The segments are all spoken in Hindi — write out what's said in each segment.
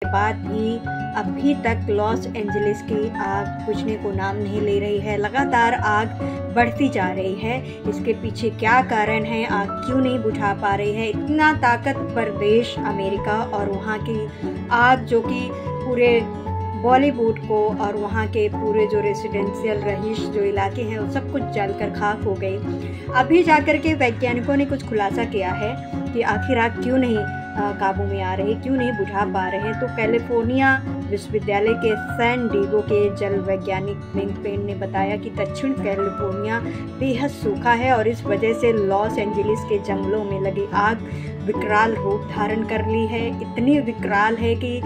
बाद भी अभी तक लॉस एंजलिस की आग बुझने को नाम नहीं ले रही है। लगातार आग बढ़ती जा रही है। इसके पीछे क्या कारण है, आग क्यों नहीं बुझा पा रही है? इतना ताकतवर देश अमेरिका, और वहाँ की आग जो कि पूरे बॉलीवुड को और वहाँ के पूरे जो रेसिडेंशियल रहीश जो इलाके हैं वो सब कुछ जलकर खाक हो गई। अभी जाकर के वैज्ञानिकों ने कुछ खुलासा किया है कि आखिर आग क्यों नहीं काबू में आ रही, क्यों नहीं बुझा पा रहे। तो कैलिफोर्निया विश्वविद्यालय के सैन डिएगो के जल वैज्ञानिक विंग पेन ने बताया कि दक्षिण कैलिफोर्निया बेहद सूखा है और इस वजह से लॉस एंजलिस के जंगलों में लगी आग विकराल रूप धारण कर ली है। इतनी विकराल है कि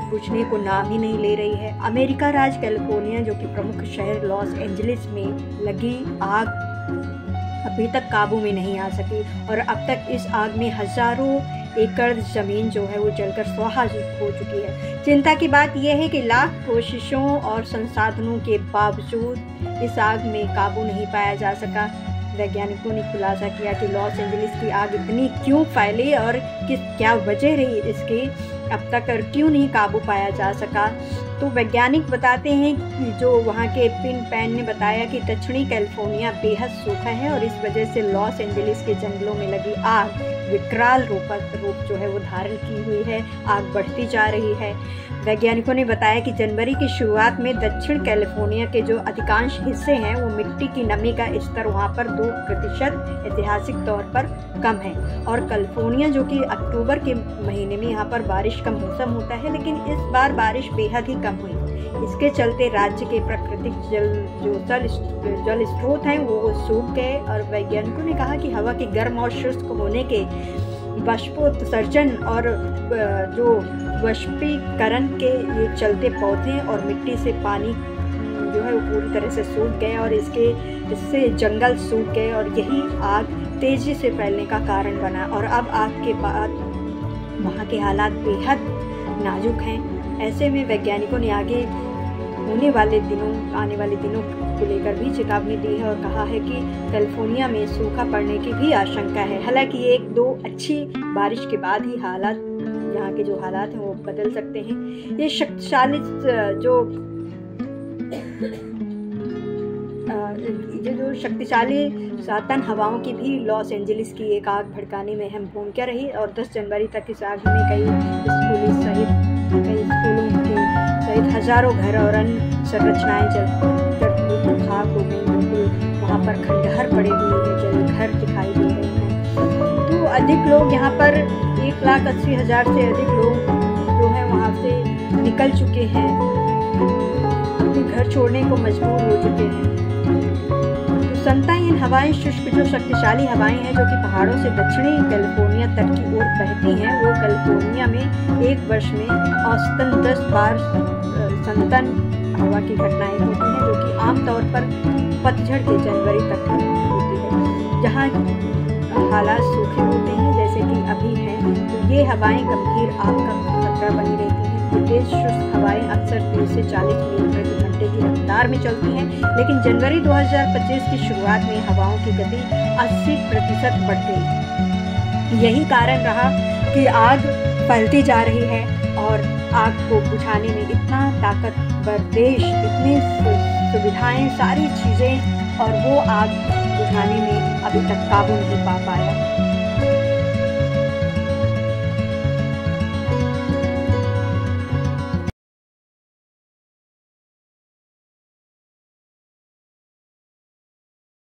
बुझने को नाम ही नहीं ले रही है। अमेरिका राज्य कैलिफोर्निया जो कि प्रमुख शहर लॉस एंजलिस में लगी आग अभी तक काबू में नहीं आ सकी और अब तक इस आग में हजारों एकड़ जमीन जो है वो जलकर स्वाहा हो चुकी है। चिंता की बात यह है कि लाख कोशिशों और संसाधनों के बावजूद इस आग में काबू नहीं पाया जा सका। वैज्ञानिकों ने खुलासा किया कि लॉस एंजलिस की आग इतनी क्यों फैली और क्या वजह रही इसकी अब तक, और क्यों नहीं काबू पाया जा सका। तो वैज्ञानिक बताते हैं कि जो वहाँ के पिन पैन ने बताया कि दक्षिणी कैलिफोर्निया बेहद सूखा है और इस वजह से लॉस एंजलिस के जंगलों में लगी आग विकराल रूप जो है वो धारण की हुई है। आग बढ़ती जा रही है। वैज्ञानिकों ने बताया कि जनवरी की शुरुआत में दक्षिण कैलिफोर्निया के जो अधिकांश हिस्से हैं वो मिट्टी की नमी का स्तर वहाँ पर 2% ऐतिहासिक तौर पर कम है और कैलिफोर्निया जो कि अक्टूबर के महीने में यहाँ पर बारिश का मौसम होता है, लेकिन इस बार बारिश बेहद ही कम हुई। इसके चलते राज्य के प्राकृतिक जल स्रोत हैं वो सूख गए और वैज्ञानिकों ने कहा कि हवा के गर्म और शुष्क होने के बाष्पोत्सर्जन और जो वाष्पीकरण के ये चलते पौधे और मिट्टी से पानी जो है वो पूरी तरह से सूख गए और इससे जंगल सूख गए और यही आग तेजी से फैलने का कारण बना। और अब आग के बाद वहाँ के हालात बेहद नाजुक हैं। ऐसे में वैज्ञानिकों ने आने वाले दिनों को लेकर भी चेतावनी दी है और कहा है कि कैलिफोर्निया में सूखा पड़ने की भी आशंका है। हालांकि 1-2 अच्छी बारिश के बाद ही यहाँ के जो हालात हैं वो बदल सकते हैं। ये शक्तिशाली सातन हवाओं की भी लॉस एंजलिस की एक आग भड़काने में अहम भूमिका रही और 10 जनवरी तक इस आग में कई स्कूलों सहित हजारों घर और अन्य संरचनाएं जलकर खाक हो गई। बिल्कुल वहाँ पर खंडहर पड़े हुए हैं, जल घर दिखाई दे रहे हैं। तो अधिक लोग यहाँ पर 1,80,000 से अधिक लोग जो है वहाँ से निकल चुके हैं, अपने घर छोड़ने को मजबूर हो चुके हैं। तो संतायन हवाएं शुष्क जो शक्तिशाली हवाएं हैं जो कि पहाड़ों से दक्षिणी कैलिफोर्निया तट की ओर बहती हैं, वो कैलिफोर्निया में एक वर्ष में औसतन 10 बार संतन हवा की घटनाएं होती हैं जो कि आमतौर पर पतझड़ के जनवरी तक होती है, जहाँ हालात सूखे होते हैं जैसे कि अभी हैं। तो ये हवाएं गंभीर आग का खतरा बनी रहती हैं। ये तेज शुष्क हवाएं अक्सर 30 से 40 मील प्रति घंटे की रफ्तार में चलती हैं, लेकिन जनवरी 2025 की शुरुआत में हवाओं की गति 80% बढ़ गई। यही कारण रहा कि आग फैलती जा रही है और आग को बुझाने में इतना ताकतवर देश, इतनी सुविधाएं, सारी चीज़ें, और वो आग बुझाने में अभी तक काबू नहीं पा पाया।